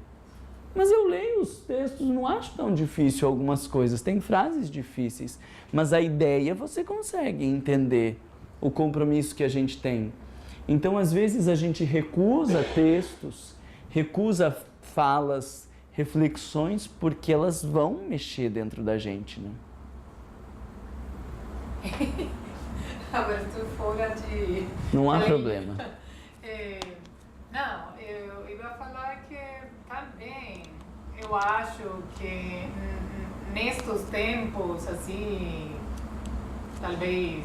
Mas eu leio os textos, não acho tão difícil algumas coisas. Tem frases difíceis, mas a ideia você consegue entender o compromisso que a gente tem. Então, às vezes, a gente recusa textos, recusa falas, reflexões, porque elas vão mexer dentro da gente, né? Agora, tu fora de... Não há problema. Não, eu ia falar que também eu acho que nestes tempos, assim, talvez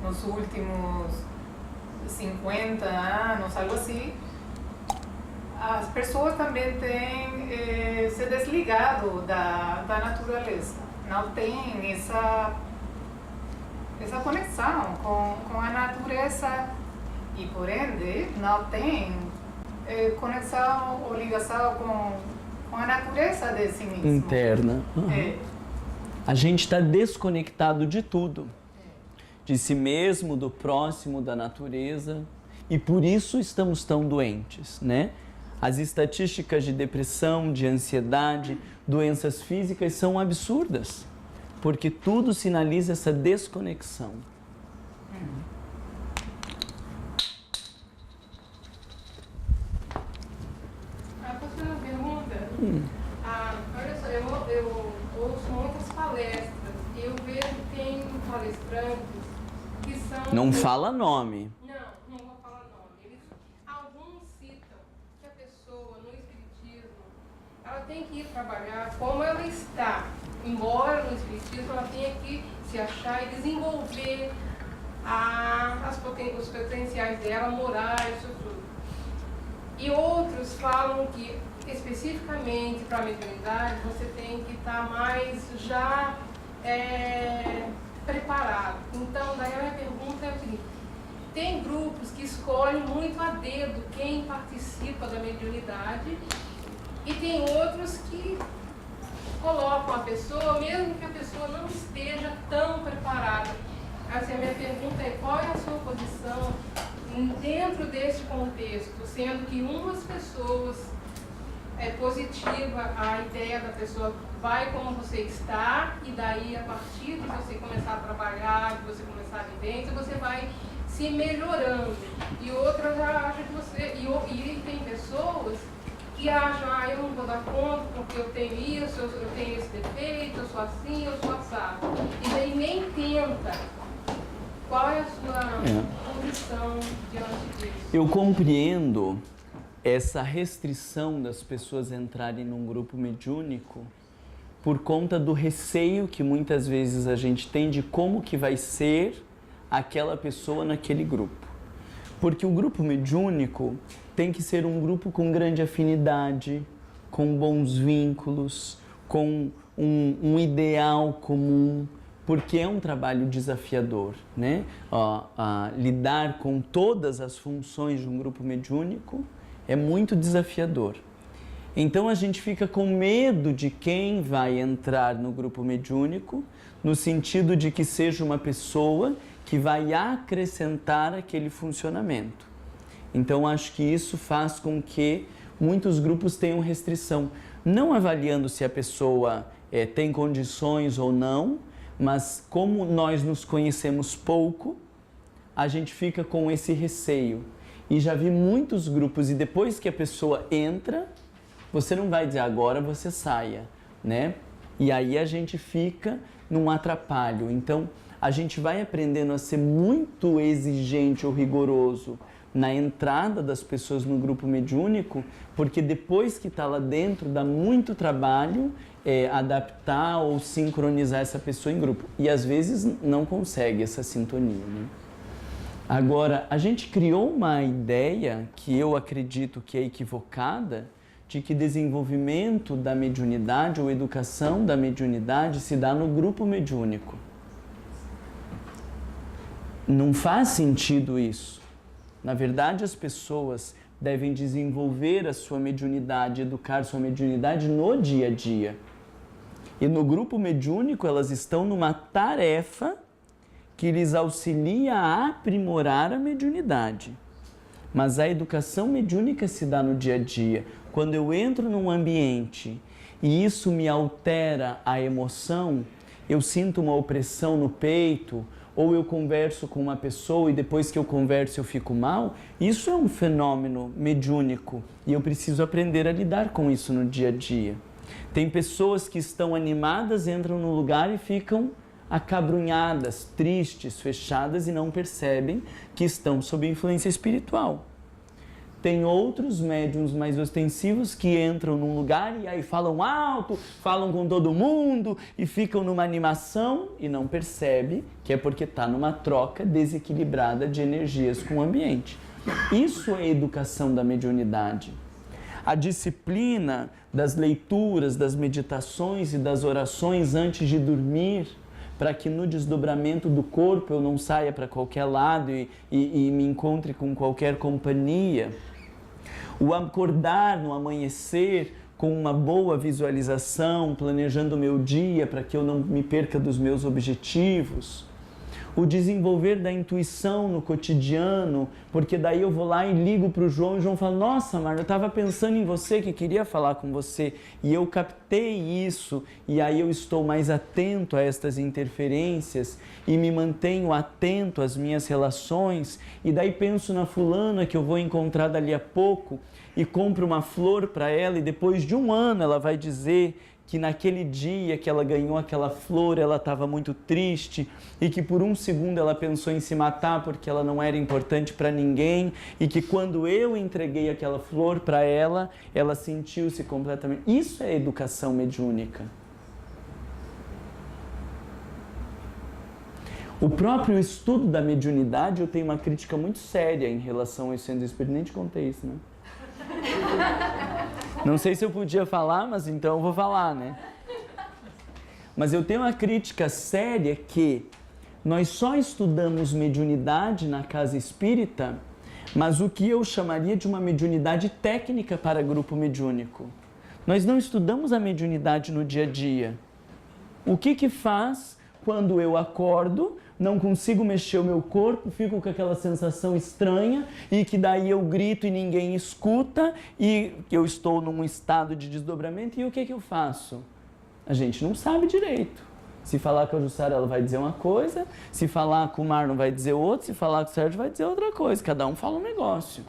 nos últimos 50 anos, algo assim, as pessoas também têm se desligado da natureza. Não tem essa conexão com a natureza e, por ende, não tem conexão ou ligação com a natureza de si mesmo. Interna. Uhum. A gente está desconectado de tudo. de si mesmo, do próximo, da natureza, e por isso estamos tão doentes, né? As estatísticas de depressão, de ansiedade, doenças físicas são absurdas, porque tudo sinaliza essa desconexão. Posso fazer uma pergunta? Olha só, eu ouço muitas palestras e eu vejo que tem palestrantes que são... Não fala nome. Não vou falar nome. Alguns citam que a pessoa no espiritismo, ela tem que ir trabalhar como ela está. Embora no espiritismo ela tenha que se achar e desenvolver os potenciais dela, morais, isso tudo. E outros falam que, especificamente para a mediunidade, você tem que estar mais já preparado. Então, daí a minha pergunta é o seguinte: tem grupos que escolhem muito a dedo quem participa da mediunidade e tem outros que colocam a pessoa, mesmo que a pessoa não esteja tão preparada. Assim, a minha pergunta é: qual é a sua posição dentro desse contexto, sendo que umas pessoas é positiva a ideia da pessoa vai como você está e daí a partir de você começar a trabalhar, de você começar a vivência, você vai se melhorando, e outras já acham que você, e tem pessoas que acham, eu não vou dar conta porque eu tenho isso, eu tenho esse defeito, eu sou assim, eu sou assado, e daí nem tenta. Qual é a sua posição diante disso? Eu compreendo essa restrição das pessoas entrarem num grupo mediúnico por conta do receio que muitas vezes a gente tem de como que vai ser aquela pessoa naquele grupo. Porque o grupo mediúnico tem que ser um grupo com grande afinidade, com bons vínculos, com um ideal comum, porque é um trabalho desafiador, né? Lidar com todas as funções de um grupo mediúnico é muito desafiador. Então a gente fica com medo de quem vai entrar no grupo mediúnico, no sentido de que seja uma pessoa que vai acrescentar aquele funcionamento. Então acho que isso faz com que muitos grupos tenham restrição, não avaliando se a pessoa tem condições ou não, mas como nós nos conhecemos pouco, a gente fica com esse receio. E já vi muitos grupos, e depois que a pessoa entra, você não vai dizer agora você saia, né? E aí a gente fica num atrapalho. Então, a gente vai aprendendo a ser muito exigente ou rigoroso na entrada das pessoas no grupo mediúnico, porque depois que está lá dentro, dá muito trabalho adaptar ou sincronizar essa pessoa em grupo. E às vezes não consegue essa sintonia, né? Agora, a gente criou uma ideia que eu acredito que é equivocada, de que desenvolvimento da mediunidade ou educação da mediunidade se dá no grupo mediúnico. Não faz sentido isso. Na verdade, as pessoas devem desenvolver a sua mediunidade, educar sua mediunidade no dia a dia. E no grupo mediúnico, elas estão numa tarefa que lhes auxilia a aprimorar a mediunidade. Mas a educação mediúnica se dá no dia a dia. Quando eu entro num ambiente e isso me altera a emoção, eu sinto uma opressão no peito, ou eu converso com uma pessoa e depois que eu converso eu fico mal, isso é um fenômeno mediúnico e eu preciso aprender a lidar com isso no dia a dia. Tem pessoas que estão animadas, entram no lugar e ficam acabrunhadas, tristes, fechadas e não percebem que estão sob influência espiritual. Tem outros médiuns mais ostensivos que entram num lugar e aí falam alto, falam com todo mundo e ficam numa animação e não percebe que é porque está numa troca desequilibrada de energias com o ambiente. Isso é educação da mediunidade. A disciplina das leituras, das meditações e das orações antes de dormir, para que no desdobramento do corpo eu não saia para qualquer lado e me encontre com qualquer companhia. O acordar no amanhecer com uma boa visualização, planejando o meu dia para que eu não me perca dos meus objetivos. o desenvolver da intuição no cotidiano, porque daí eu vou lá e ligo para o João e o João fala, nossa, Marna, eu estava pensando em você, que queria falar com você, e eu captei isso, e aí eu estou mais atento a estas interferências e me mantenho atento às minhas relações, e daí penso na fulana que eu vou encontrar dali a pouco e compro uma flor para ela, e depois de um ano ela vai dizer que naquele dia que ela ganhou aquela flor, ela estava muito triste e que por um segundo ela pensou em se matar porque ela não era importante para ninguém e que quando eu entreguei aquela flor para ela, ela sentiu-se completamente... Isso é educação mediúnica. O próprio estudo da mediunidade, eu tenho uma crítica muito séria em relação aos centros espíritas. Nem te contei isso, né? Não sei se eu podia falar, mas então eu vou falar, né? Mas eu tenho uma crítica séria que nós só estudamos mediunidade na casa espírita, mas o que eu chamaria de uma mediunidade técnica para grupo mediúnico. Nós não estudamos a mediunidade no dia a dia. O que faz quando eu acordo, não consigo mexer o meu corpo, fico com aquela sensação estranha e que daí eu grito e ninguém escuta e eu estou num estado de desdobramento e o que eu faço? A gente não sabe direito. Se falar com a Jussara, ela vai dizer uma coisa, se falar com o Marlon vai dizer outra, se falar com o Sérgio vai dizer outra coisa, cada um fala um negócio.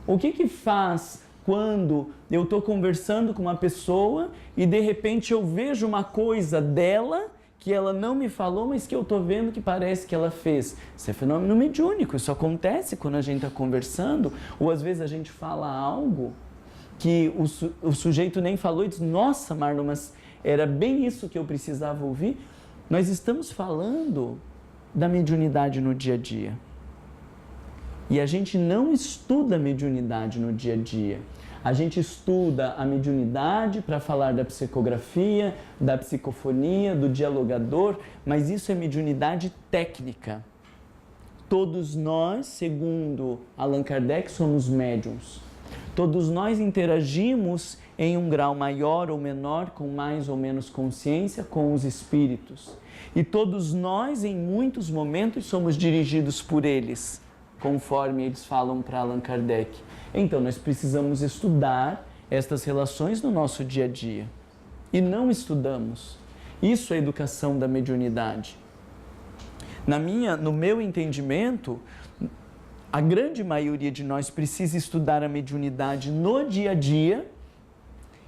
O que faz quando eu estou conversando com uma pessoa e de repente eu vejo uma coisa dela que ela não me falou, mas que eu estou vendo que parece que ela fez? Isso é fenômeno mediúnico, isso acontece quando a gente está conversando, ou às vezes a gente fala algo que o sujeito nem falou e diz, nossa, Marlon, mas era bem isso que eu precisava ouvir. Nós estamos falando da mediunidade no dia a dia. E a gente não estuda a mediunidade no dia a dia. A gente estuda a mediunidade para falar da psicografia, da psicofonia, do dialogador, mas isso é mediunidade técnica. Todos nós, segundo Allan Kardec, somos médiuns. Todos nós interagimos em um grau maior ou menor, com mais ou menos consciência, com os espíritos. E todos nós, em muitos momentos, somos dirigidos por eles, conforme eles falam para Allan Kardec. Então, nós precisamos estudar estas relações no nosso dia a dia. E não estudamos. Isso é a educação da mediunidade. No meu entendimento, a grande maioria de nós precisa estudar a mediunidade no dia a dia,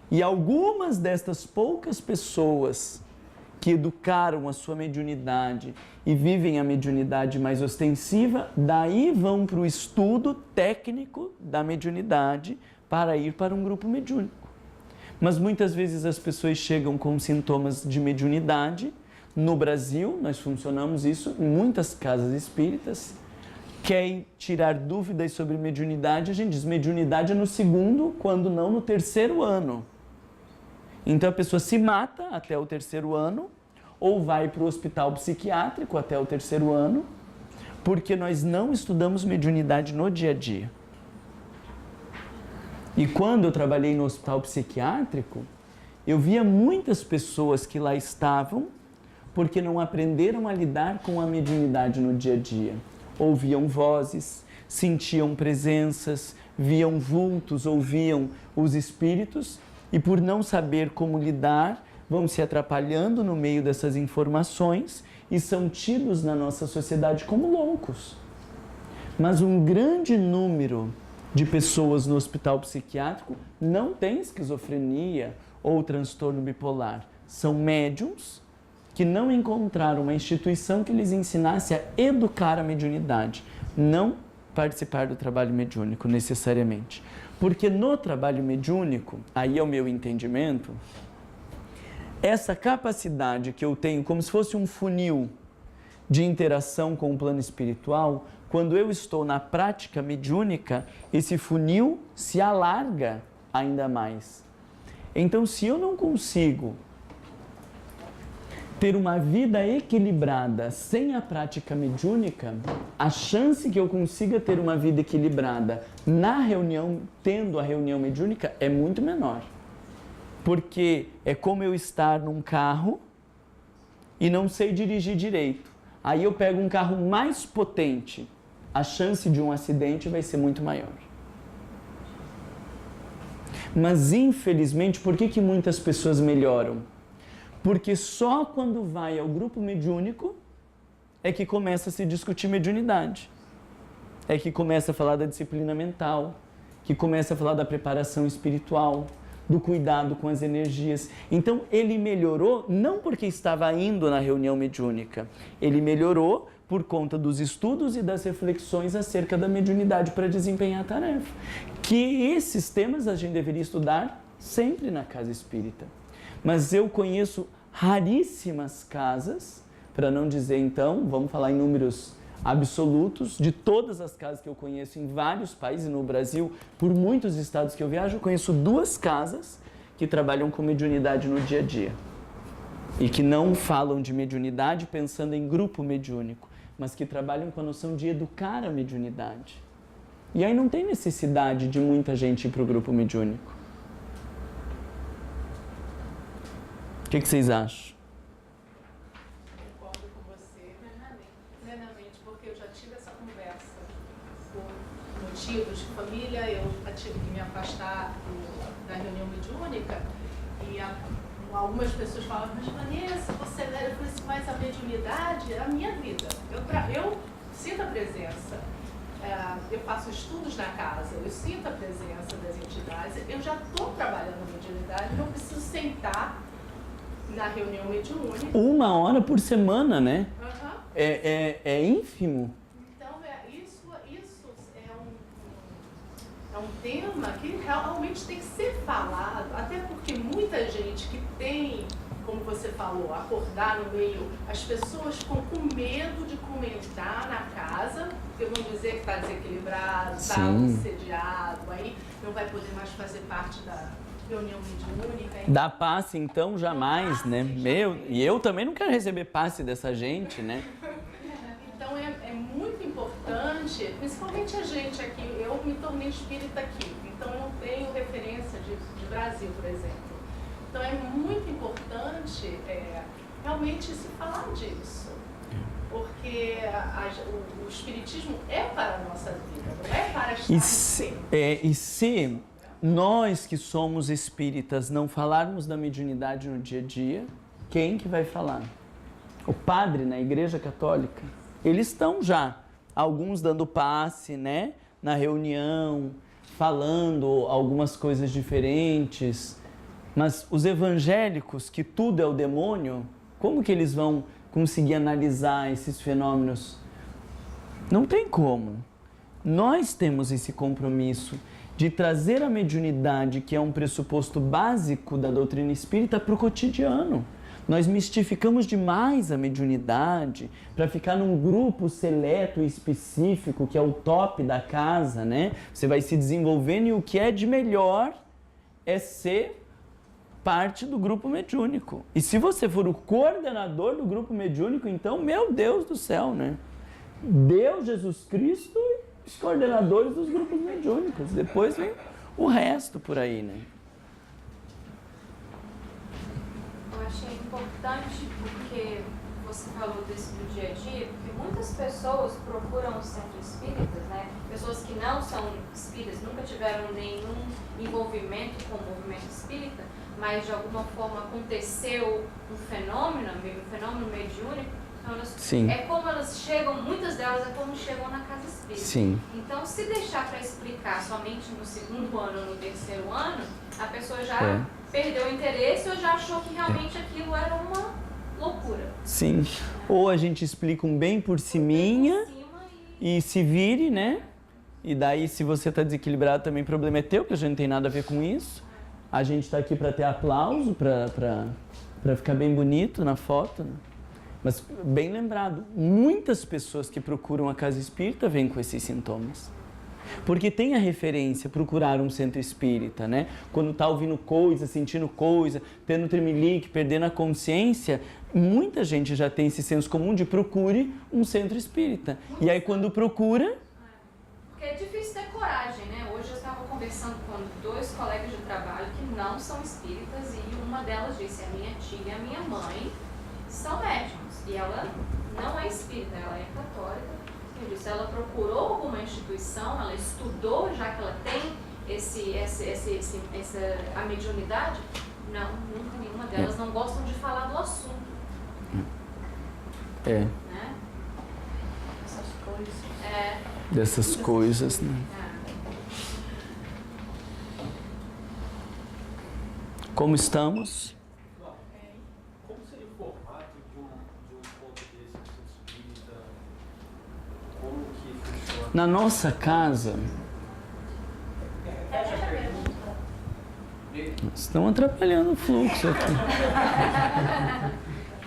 e algumas destas poucas pessoas que educaram a sua mediunidade e vivem a mediunidade mais ostensiva, daí vão para o estudo técnico da mediunidade para ir para um grupo mediúnico. Mas muitas vezes as pessoas chegam com sintomas de mediunidade. No Brasil, nós funcionamos isso em muitas casas espíritas. Querem tirar dúvidas sobre mediunidade, a gente diz mediunidade é no 2º, quando não no 3º ano. Então a pessoa se mata até o 3º ano, ou vai para o hospital psiquiátrico até o 3º ano, porque nós não estudamos mediunidade no dia a dia. E quando eu trabalhei no hospital psiquiátrico, eu via muitas pessoas que lá estavam porque não aprenderam a lidar com a mediunidade no dia a dia. Ouviam vozes, sentiam presenças, viam vultos, ouviam os espíritos, e por não saber como lidar, vão se atrapalhando no meio dessas informações e são tidos na nossa sociedade como loucos. Mas um grande número de pessoas no hospital psiquiátrico não tem esquizofrenia ou transtorno bipolar. São médiums que não encontraram uma instituição que lhes ensinasse a educar a mediunidade, não participar do trabalho mediúnico necessariamente. Porque no trabalho mediúnico, aí é o meu entendimento, essa capacidade que eu tenho, como se fosse um funil de interação com o plano espiritual, quando eu estou na prática mediúnica, esse funil se alarga ainda mais. Então, se eu não consigo ter uma vida equilibrada sem a prática mediúnica, a chance que eu consiga ter uma vida equilibrada na reunião, tendo a reunião mediúnica, é muito menor. Porque é como eu estar num carro e não sei dirigir direito. Aí eu pego um carro mais potente, a chance de um acidente vai ser muito maior. Mas infelizmente, por que muitas pessoas melhoram? Porque só quando vai ao grupo mediúnico é que começa a se discutir mediunidade. É que começa a falar da disciplina mental, que começa a falar da preparação espiritual, do cuidado com as energias. Então, ele melhorou não porque estava indo na reunião mediúnica, ele melhorou por conta dos estudos e das reflexões acerca da mediunidade para desempenhar a tarefa. Que esses temas a gente deveria estudar sempre na casa espírita. Mas eu conheço raríssimas casas, para não dizer então, vamos falar em números absolutos, de todas as casas que eu conheço em vários países no Brasil, por muitos estados que eu viajo, eu conheço 2 casas que trabalham com mediunidade no dia a dia. E que não falam de mediunidade pensando em grupo mediúnico, mas que trabalham com a noção de educar a mediunidade. E aí não tem necessidade de muita gente ir para o grupo mediúnico. O que vocês acham? Concordo com você plenamente, porque eu já tive essa conversa por motivos de família, eu tive que me afastar da reunião mediúnica e algumas pessoas falam, mas Vanessa, você é velha, eu falei assim, mas a mediunidade é a minha vida, eu sinto a presença. Eu faço estudos na casa, eu sinto a presença das entidades, eu já estou trabalhando na mediunidade, não preciso sentar na reunião mediúnica. 1 hora por semana, né? Uhum. É ínfimo. Então, isso é um tema que realmente tem que ser falado, até porque muita gente que tem, como você falou, acordar no meio, as pessoas ficam com medo de comentar na casa, porque vão dizer que está desequilibrado, está obsediado, aí não vai poder mais fazer parte da reunião mediúnica. Dá passe, então, jamais, né? E eu também não quero receber passe dessa gente, né? Então, é muito importante, principalmente a gente aqui, eu me tornei espírita aqui, então eu não tenho referência de Brasil, por exemplo. Então, é muito importante realmente se falar disso, porque o espiritismo é para a nossa vida, não é para estar sempre. E se nós que somos espíritas não falarmos da mediunidade no dia a dia, quem que vai falar? O padre na Igreja Católica? Eles estão já, alguns dando passe, né, na reunião, falando algumas coisas diferentes, mas os evangélicos, que tudo é o demônio, como que eles vão conseguir analisar esses fenômenos? Não tem como. Nós temos esse compromisso de trazer a mediunidade, que é um pressuposto básico da doutrina espírita, para o cotidiano. Nós mistificamos demais a mediunidade para ficar num grupo seleto e específico, que é o top da casa, né? Você vai se desenvolvendo e o que é de melhor é ser parte do grupo mediúnico. E se você for o coordenador do grupo mediúnico, então, meu Deus do céu, né? Deus, Jesus Cristo e os coordenadores dos grupos mediúnicos. Depois vem o resto por aí, né? Eu achei importante porque você falou desse do dia a dia, porque muitas pessoas procuram centros espíritas, né? Pessoas que não são espíritas, nunca tiveram nenhum envolvimento com o movimento espírita, mas de alguma forma aconteceu um fenômeno mediúnico. Então é como elas chegam, muitas delas é como chegam na casa espírita. Sim. Então, se deixar para explicar somente no 2º ano ou no 3º ano, a pessoa já perdeu o interesse ou já achou que realmente aquilo era uma loucura. Sim. Ou a gente explica um bem por ciminha e se vire, né? E daí, se você está desequilibrado, também o problema é teu, porque a gente não tem nada a ver com isso. A gente está aqui para ter aplauso, para ficar bem bonito na foto, né? Mas, bem lembrado, muitas pessoas que procuram a casa espírita vêm com esses sintomas. Porque tem a referência, procurar um centro espírita, né? Quando está ouvindo coisa, sentindo coisa, tendo tremelique, perdendo a consciência, muita gente já tem esse senso comum de procure um centro espírita. E aí, quando procura... Porque é difícil ter coragem, né? Hoje eu estava conversando com 2 colegas de trabalho que não são espíritas e uma delas disse, a minha tia e a minha mãe são médicos. E ela não é espírita, ela é católica. Eu disse, ela procurou alguma instituição, ela estudou, já que ela tem a mediunidade? Não, nunca nenhuma delas não gostam de falar do assunto. Né? Essas coisas. Dessas coisas, né? Como estamos? Como seria o formato de um encontro desse no centro espírita? Como que funciona? Na nossa casa... Estão atrapalhando o fluxo aqui.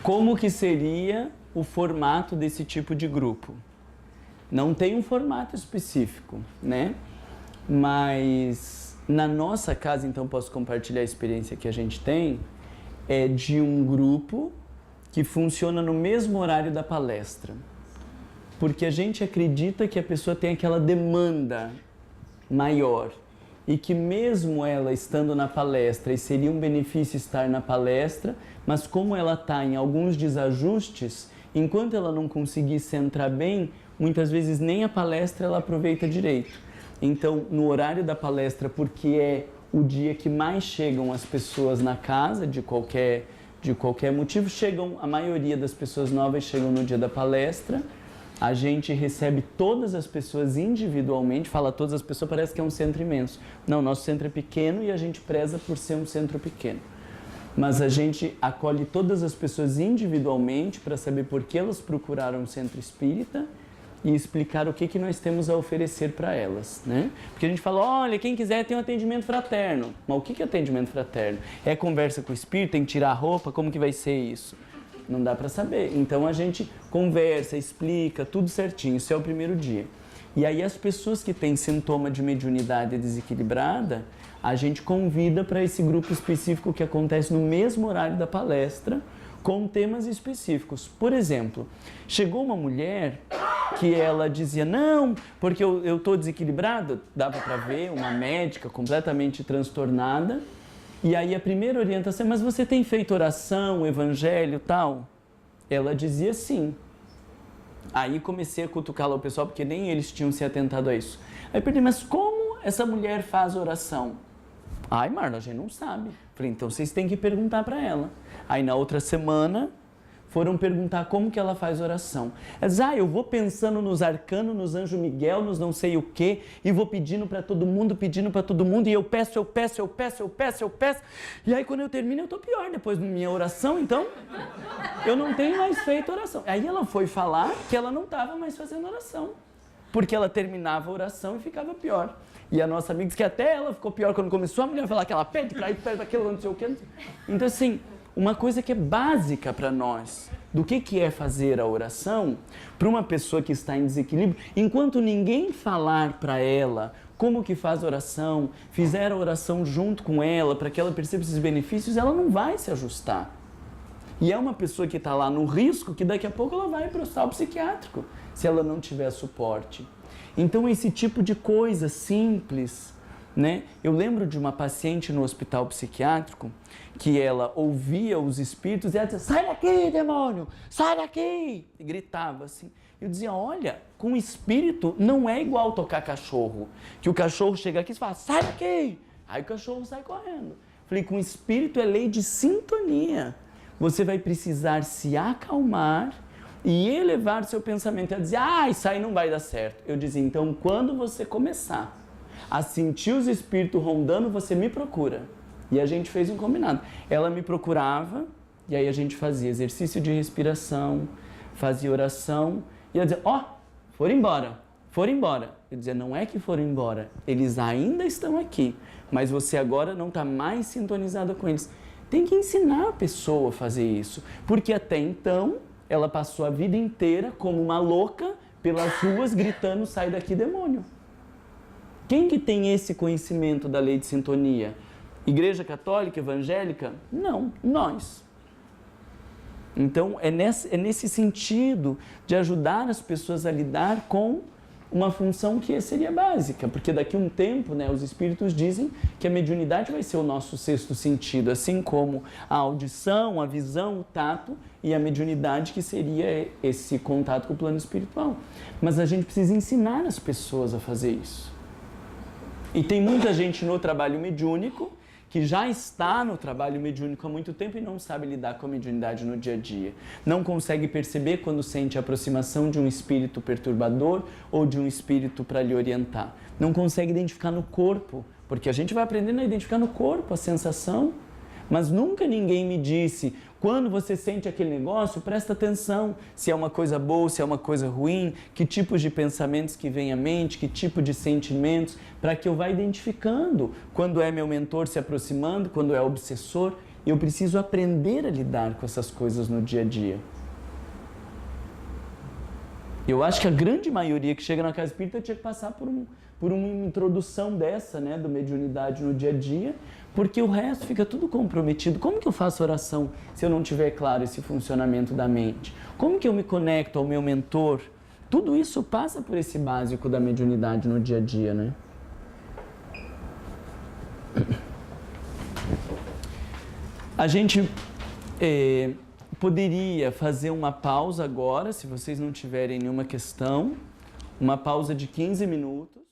Como que seria o formato desse tipo de grupo? Não tem um formato específico, né? Mas na nossa casa, então posso compartilhar a experiência que a gente tem, é de um grupo que funciona no mesmo horário da palestra. Porque a gente acredita que a pessoa tem aquela demanda maior. E que mesmo ela estando na palestra, e seria um benefício estar na palestra, mas como ela está em alguns desajustes, enquanto ela não conseguir se entrar bem, muitas vezes nem a palestra ela aproveita direito. Então, no horário da palestra, porque é o dia que mais chegam as pessoas na casa, de qualquer motivo, a maioria das pessoas novas chegam no dia da palestra. A gente recebe todas as pessoas individualmente, fala todas as pessoas, parece que é um centro imenso. Não, nosso centro é pequeno e a gente preza por ser um centro pequeno. Mas a gente acolhe todas as pessoas individualmente para saber por que elas procuraram o centro espírita e explicar o que nós temos a oferecer para elas, né? Porque a gente fala, olha, quem quiser tem um atendimento fraterno. Mas o que é atendimento fraterno? É conversa com o espírito, tem que tirar a roupa, como que vai ser isso? Não dá para saber. Então a gente conversa, explica, tudo certinho. Isso é o primeiro dia. E aí as pessoas que têm sintoma de mediunidade desequilibrada, a gente convida para esse grupo específico que acontece no mesmo horário da palestra, com temas específicos. Por exemplo, chegou uma mulher que ela dizia, não, porque eu estou desequilibrada, dava para ver, uma médica completamente transtornada. E aí a primeira orientação, mas você tem feito oração, evangelho e tal? Ela dizia sim. Aí comecei a cutucá-la ao pessoal, porque nem eles tinham se atentado a isso. Aí perguntei, mas como essa mulher faz oração? Ai, Marla, a gente não sabe. Falei, então vocês têm que perguntar para ela. Aí na outra semana foram perguntar como que ela faz oração. Ela diz, eu vou pensando nos arcanos, nos anjos Miguel, nos não sei o quê, e vou pedindo para todo mundo, e eu peço. E aí quando eu termino eu tô pior depois da minha oração, então eu não tenho mais feito oração. Aí ela foi falar que ela não estava mais fazendo oração, porque ela terminava a oração e ficava pior. E a nossa amiga disse que até ela ficou pior quando começou a mulher falar que ela pede para isso, pede para aquilo, não sei o quê. Então assim, uma coisa que é básica para nós, do que é fazer a oração, para uma pessoa que está em desequilíbrio, enquanto ninguém falar para ela como que faz a oração, fizer a oração junto com ela, para que ela perceba esses benefícios, ela não vai se ajustar. E é uma pessoa que está lá no risco que daqui a pouco ela vai para o hospital psiquiátrico, se ela não tiver suporte. Então esse tipo de coisa simples, né? Eu lembro de uma paciente no hospital psiquiátrico que ela ouvia os espíritos e ela dizia, sai daqui, demônio, sai daqui! E gritava assim. Eu dizia, olha, com espírito não é igual tocar cachorro, que o cachorro chega aqui e fala, sai daqui! Aí o cachorro sai correndo. Falei, com espírito é lei de sintonia. Você vai precisar se acalmar e elevar seu pensamento. Ela dizia, isso aí não vai dar certo. Eu dizia, então quando você começar a sentir os espíritos rondando, você me procura. E a gente fez um combinado. Ela me procurava, e aí a gente fazia exercício de respiração, fazia oração, e ela dizia, foram embora. Eu dizia, não é que foram embora, eles ainda estão aqui, mas você agora não está mais sintonizada com eles. Tem que ensinar a pessoa a fazer isso, porque até então ela passou a vida inteira como uma louca pelas ruas gritando, sai daqui, demônio. Quem que tem esse conhecimento da lei de sintonia? Igreja católica, evangélica? Não, nós. Então, é nesse sentido de ajudar as pessoas a lidar com uma função que seria básica, porque daqui a um tempo, né, os espíritos dizem que a mediunidade vai ser o nosso sexto sentido, assim como a audição, a visão, o tato e a mediunidade, que seria esse contato com o plano espiritual. Mas a gente precisa ensinar as pessoas a fazer isso. E tem muita gente no trabalho mediúnico que já está no trabalho mediúnico há muito tempo e não sabe lidar com a mediunidade no dia a dia. Não consegue perceber quando sente a aproximação de um espírito perturbador ou de um espírito para lhe orientar. Não consegue identificar no corpo, porque a gente vai aprendendo a identificar no corpo a sensação, mas nunca ninguém me disse, quando você sente aquele negócio, presta atenção, se é uma coisa boa, se é uma coisa ruim, que tipos de pensamentos que vêm à mente, que tipo de sentimentos, para que eu vá identificando quando é meu mentor se aproximando, quando é obsessor. Eu preciso aprender a lidar com essas coisas no dia a dia. Eu acho que a grande maioria que chega na casa espírita tinha que passar por uma introdução dessa, né, do mediunidade no dia a dia, porque o resto fica tudo comprometido. Como que eu faço oração se eu não tiver claro esse funcionamento da mente? Como que eu me conecto ao meu mentor? Tudo isso passa por esse básico da mediunidade no dia a dia, né? A gente poderia fazer uma pausa agora, se vocês não tiverem nenhuma questão, uma pausa de 15 minutos.